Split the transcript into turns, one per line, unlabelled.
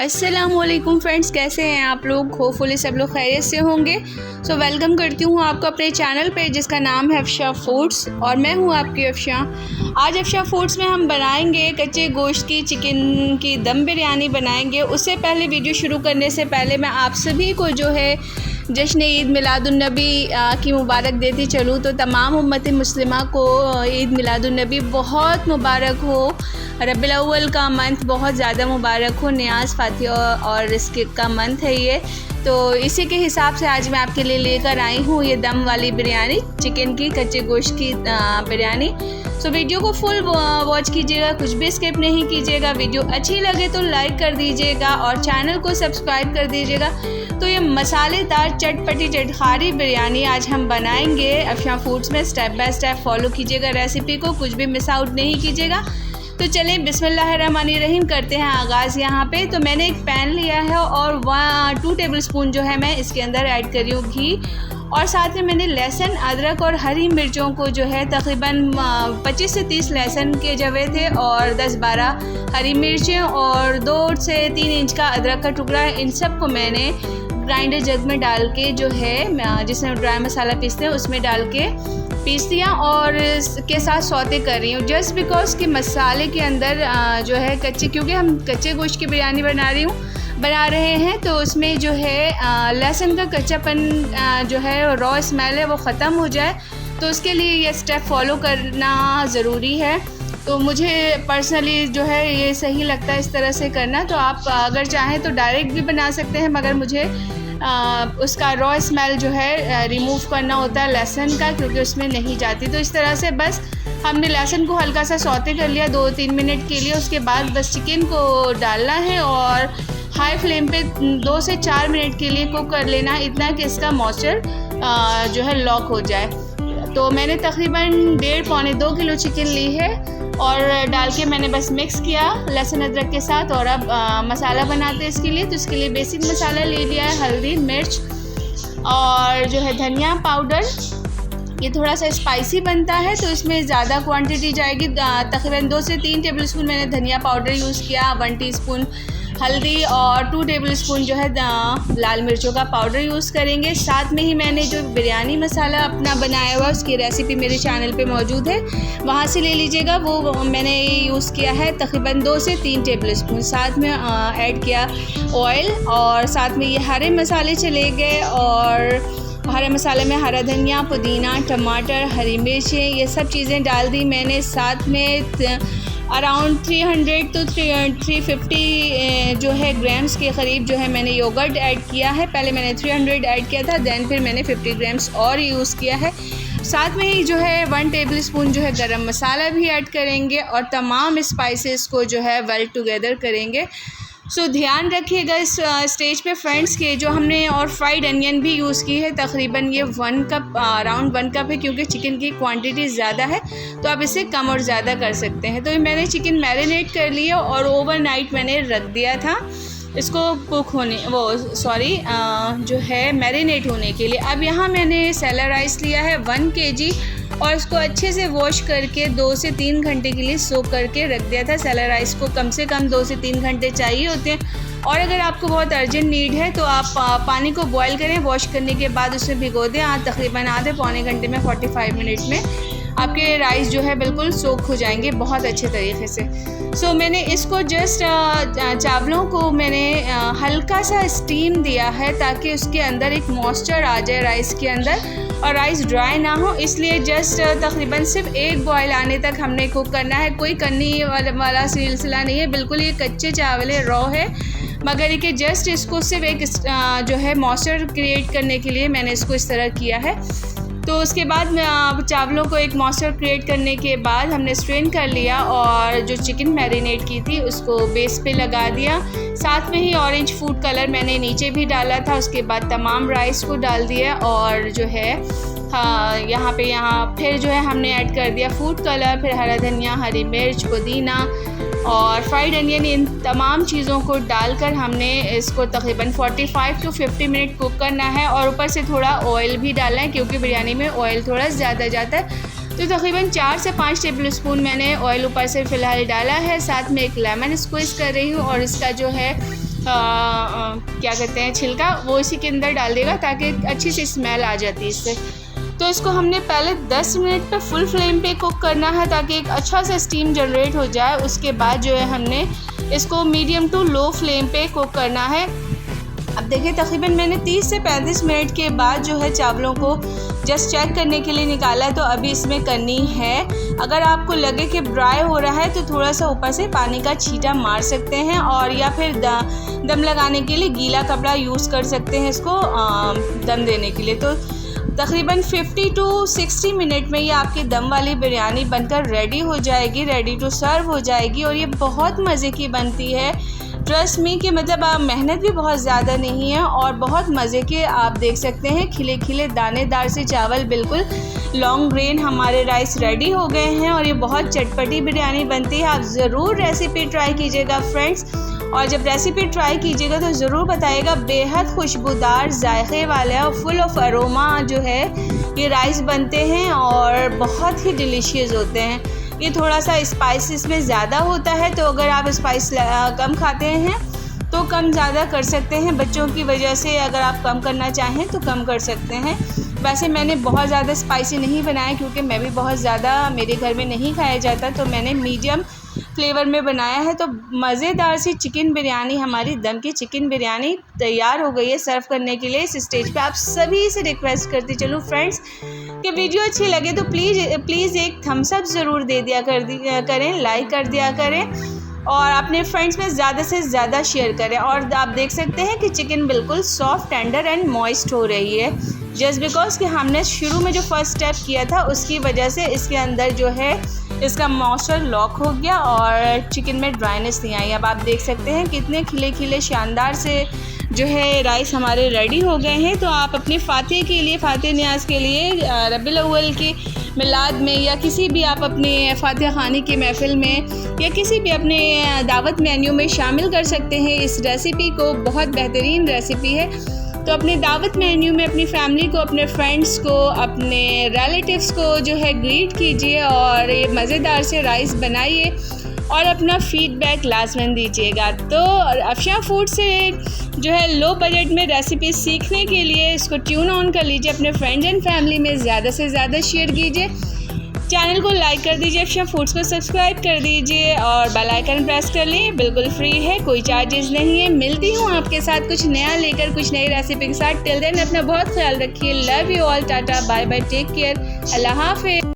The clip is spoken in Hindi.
अस्सलामुअलैकुम फ्रेंड्स, कैसे हैं आप लोग। होपफुली सब लोग खैरियत से होंगे। सो वेलकम करती हूँ आपको अपने चैनल पे जिसका नाम है अफशा फूड्स और मैं हूँ आपकी अफशा। आज अफशा फूड्स में हम बनाएंगे कच्चे गोश्त की चिकन की दम बिरयानी बनाएंगे। उससे पहले वीडियो शुरू करने से पहले मैं आप सभी को जो है जश्न ईद मिलादुन्नबी की मुबारक देती चलूँ। तो तमाम उम्मत मुस्लिमा को ईद मिलादुन्नबी बहुत मुबारक हो। रब्बिल अव्वल का मंथ बहुत ज़्यादा मुबारक हो। नियाज़ फातिहा और रिस्क का मंथ है ये। तो इसी के हिसाब से आज मैं आपके लिए लेकर आई हूँ ये दम वाली बिरयानी, चिकन की कच्चे गोश्त की बिरयानी। सो वीडियो को फुल वॉच कीजिएगा, कुछ भी स्किप नहीं कीजिएगा। वीडियो अच्छी लगे तो लाइक कर दीजिएगा और चैनल को सब्सक्राइब कर दीजिएगा। तो ये मसालेदार चटपटी चटखारी बिरयानी आज हम बनाएंगे अफशा फूड्स में। स्टेप बाय स्टेप फॉलो कीजिएगा रेसिपी को, कुछ भी मिस आउट नहीं कीजिएगा। तो चलें बिस्मिल्लाहिर्रहमानिर्रहीम करते हैं आगाज़। यहाँ पे तो मैंने एक पैन लिया है और 2 टेबलस्पून जो है मैं इसके अंदर ऐड कर रही हूँ घी। और साथ में मैंने लहसुन, अदरक और हरी मिर्चों को जो है तकरीबन 25 से 30 लहसुन के जवे थे और 10-12 हरी मिर्चें और 2 से 3 इंच का अदरक का टुकड़ा है। इन सब को मैंने ग्राइंडर जग में डाल के जो है जिसमें ड्राई मसाला पीसते हैं उसमें डाल के पीस दिया और इसके साथ सौते कर रही हूँ। जस्ट बिकॉज कि मसाले के अंदर जो है कच्चे, क्योंकि हम कच्चे गोश्त की बिरयानी बना रहे हैं तो उसमें जो है लहसुन का कच्चापन जो है रॉ स्मेल है वो ख़त्म हो जाए। तो उसके लिए ये स्टेप फॉलो करना ज़रूरी है। तो मुझे पर्सनली जो है ये सही लगता है इस तरह से करना। तो आप अगर चाहें तो डायरेक्ट भी बना सकते हैं, मगर मुझे उसका रॉ स्मेल जो है रिमूव करना होता है लहसुन का, क्योंकि उसमें नहीं जाती। तो इस तरह से बस हमने लहसुन को हल्का सा सौते कर लिया 2-3 मिनट के लिए। उसके बाद बस चिकन को डालना है और हाई फ्लेम पे 2 से 4 मिनट के लिए कुक कर लेना, इतना कि इसका मॉइस्चर जो है लॉक हो जाए। तो मैंने तकरीबन 1.5-2 किलो चिकन ली है और डाल के मैंने बस मिक्स किया लहसुन अदरक के साथ। और अब मसाला बनाते हैं इसके लिए। तो इसके लिए बेसिक मसाला ले लिया है, हल्दी, मिर्च और जो है धनिया पाउडर। ये थोड़ा सा स्पाइसी बनता है तो इसमें ज़्यादा क्वांटिटी जाएगी। तकरीबन 2 से 3 टेबलस्पून मैंने धनिया पाउडर यूज़ किया, 1 टीस्पून हल्दी और 2 टेबलस्पून जो है लाल मिर्चों का पाउडर यूज़ करेंगे। साथ में ही मैंने जो बिरयानी मसाला अपना बनाया हुआ उसकी रेसिपी मेरे चैनल पे मौजूद है, वहाँ से ले लीजिएगा। वो मैंने यूज़ किया है तकरीबन 2 से 3 टेबलस्पून। साथ में ऐड किया ऑयल और साथ में ये हरे मसाले चले गए। और हरे मसाले में हरा धनिया, पुदीना, टमाटर, हरी मिर्चें, ये सब चीज़ें डाल दी मैंने। साथ में अराउंड 300 to 350 जो है ग्राम्स के करीब जो है मैंने योगर्ट ऐड किया है। पहले मैंने 300 ऐड किया था, दैन फिर मैंने 50 ग्राम्स और यूज़ किया है। साथ में ही जो है 1 टेबलस्पून जो है गरम मसाला भी ऐड करेंगे और तमाम स्पाइसेस को जो है वेल टुगेदर करेंगे। सो ध्यान रखिएगा इस स्टेज पे फ्रेंड्स के जो हमने और फ्राइड अनियन भी यूज़ की है। तकरीबन ये 1 कप अराउंड 1 कप है, क्योंकि चिकन की क्वांटिटी ज़्यादा है तो आप इसे कम और ज़्यादा कर सकते हैं। तो मैंने चिकन मैरिनेट कर लिया और ओवरनाइट मैंने रख दिया था इसको कुक होने जो है मैरिनेट होने के लिए। अब यहाँ मैंने सेलर राइस लिया है 1 kg और इसको अच्छे से वॉश करके 2 से 3 घंटे के लिए सोक करके रख दिया था। सेलर राइस को कम से कम 2 से 3 घंटे चाहिए होते हैं। और अगर आपको बहुत अर्जेंट नीड है तो आप पानी को बॉईल करें, वॉश करने के बाद उसमें भिगो दें। तकरीबन आधे-पौने घंटे में 45 मिनट में आपके राइस जो है बिल्कुल सोक हो जाएंगे बहुत अच्छे तरीके से। सो मैंने इसको जस्ट चावलों को मैंने हल्का सा स्टीम दिया है ताकि उसके अंदर एक मॉइस्चर आ जाए राइस के अंदर और राइस ड्राई ना हो। इसलिए जस्ट तकरीबन सिर्फ 1 बॉयल आने तक हमने कुक करना है। कोई करनी वाला सिलसिला नहीं है, बिल्कुल ये कच्चे चावल है, रॉ है, मगर ये कि जस्ट इसको सिर्फ एक जो है मॉइस्चर क्रिएट करने के लिए मैंने इसको इस तरह किया है। तो उसके बाद चावलों को एक मॉइस्चर क्रिएट करने के बाद हमने स्ट्रेन कर लिया और जो चिकन मैरिनेट की थी उसको बेस पे लगा दिया। साथ में ही ऑरेंज फूड कलर मैंने नीचे भी डाला था। उसके बाद तमाम राइस को डाल दिया और जो है यहाँ फिर जो है हमने ऐड कर दिया फूड कलर, फिर हरा धनिया, हरी मिर्च, पुदीना और फ्राइड अनियन। इन तमाम चीज़ों को डालकर हमने इसको तकरीबन 45 to 50 मिनट कुक करना है। और ऊपर से थोड़ा ऑयल भी डालना है, क्योंकि बिरयानी में ऑयल थोड़ा ज़्यादा जाता है। तो तकरीबन 4 से 5 टेबल स्पून मैंने ऑयल ऊपर से फ़िलहाल डाला है। साथ में एक लेमन स्क्वीज़ कर रही हूँ और इसका जो है क्या कहते हैं छिलका, वो इसी के अंदर डाल देगा ताकि अच्छी सी स्मेल आ जाती है इससे। तो इसको हमने पहले 10 मिनट पे फुल फ्लेम पे कुक करना है ताकि एक अच्छा सा स्टीम जनरेट हो जाए। उसके बाद जो है हमने इसको मीडियम टू लो फ्लेम पे कुक करना है। अब देखिए तकरीबन मैंने 30 से 35 मिनट के बाद जो है चावलों को जस्ट चेक करने के लिए निकाला है। तो अभी इसमें करनी है, अगर आपको लगे कि ड्राई हो रहा है तो थोड़ा सा ऊपर से पानी का छींटा मार सकते हैं, और या फिर दम लगाने के लिए गीला कपड़ा यूज़ कर सकते हैं इसको दम देने के लिए। तो तकरीबन 50 टू 60 मिनट में ये आपकी दम वाली बिरयानी बनकर रेडी हो जाएगी, रेडी टू सर्व हो जाएगी। और ये बहुत मज़े की बनती है, ट्रस्ट मी कि मतलब आप मेहनत भी बहुत ज़्यादा नहीं है और बहुत मज़े के। आप देख सकते हैं खिले खिले दानेदार से चावल, बिल्कुल लॉन्ग ग्रेन हमारे राइस रेडी हो गए हैं और ये बहुत चटपटी बिरयानी बनती है। आप ज़रूर रेसिपी ट्राई कीजिएगा फ्रेंड्स, और जब रेसिपी ट्राई कीजिएगा तो ज़रूर बताइएगा। बेहद खुशबूदार जायके वाले और फुल ऑफ अरोमा जो है ये राइस बनते हैं और बहुत ही डिलीशियस होते हैं। ये थोड़ा सा स्पाइस इसमें ज़्यादा होता है, तो अगर आप स्पाइस कम खाते हैं तो कम ज़्यादा कर सकते हैं। बच्चों की वजह से अगर आप कम करना चाहें तो कम कर सकते हैं। वैसे मैंने बहुत ज़्यादा स्पाइसी नहीं बनाया क्योंकि मैं भी बहुत ज़्यादा मेरे घर में नहीं खाया जाता, तो मैंने मीडियम फ्लेवर में बनाया है। तो मज़ेदार सी चिकन बिरयानी, हमारी दम की चिकन बिरयानी तैयार हो गई है सर्व करने के लिए। इस स्टेज पे आप सभी से रिक्वेस्ट करती चलूँ फ्रेंड्स कि वीडियो अच्छी लगे तो प्लीज़ एक थम्स अप ज़रूर दे दिया करें, लाइक कर दिया करें और अपने फ्रेंड्स में ज़्यादा से ज़्यादा शेयर करें। और आप देख सकते हैं कि चिकन बिल्कुल सॉफ्ट, टेंडर एंड मॉइस्ट हो रही है, जस्ट बिकॉज कि हमने शुरू में जो फर्स्ट स्टेप किया था उसकी वजह से इसके अंदर जो है इसका मॉइस्चर लॉक हो गया और चिकन में ड्राइनेस नहीं आई। अब आप देख सकते हैं कितने खिले खिले शानदार से जो है राइस हमारे रेडी हो गए हैं। तो आप अपने फातिह के लिए, फातिह न्याज़ के लिए रबीउल अव्वल के मिलाद में या किसी भी आप अपने फातिहा खानी की महफ़िल में या किसी भी अपने दावत मेन्यू में शामिल कर सकते हैं इस रेसिपी को। बहुत बेहतरीन रेसिपी है। तो अपने दावत मेन्यू में अपनी फैमिली को, अपने फ्रेंड्स को, अपने रिलेटिव्स को जो है ग्रीट कीजिए और ये मज़ेदार से राइस बनाइए और अपना फीडबैक लाजमन दीजिएगा। तो अफशा फूड से जो है लो बजट में रेसिपी सीखने के लिए इसको ट्यून ऑन कर लीजिए, अपने फ्रेंड्स एंड फैमिली में ज़्यादा से ज़्यादा शेयर कीजिए, चैनल को लाइक कर दीजिए, अफशा फूड्स को सब्सक्राइब कर दीजिए और बेल आइकन प्रेस कर लिए। बिल्कुल फ्री है, कोई चार्जेस नहीं है। मिलती हूँ आपके साथ कुछ नया लेकर, कुछ नई रेसिपी के साथ। टिल देन अपना बहुत ख्याल रखिए। Love you all, tata bye bye, take care, Allah हाफिज़।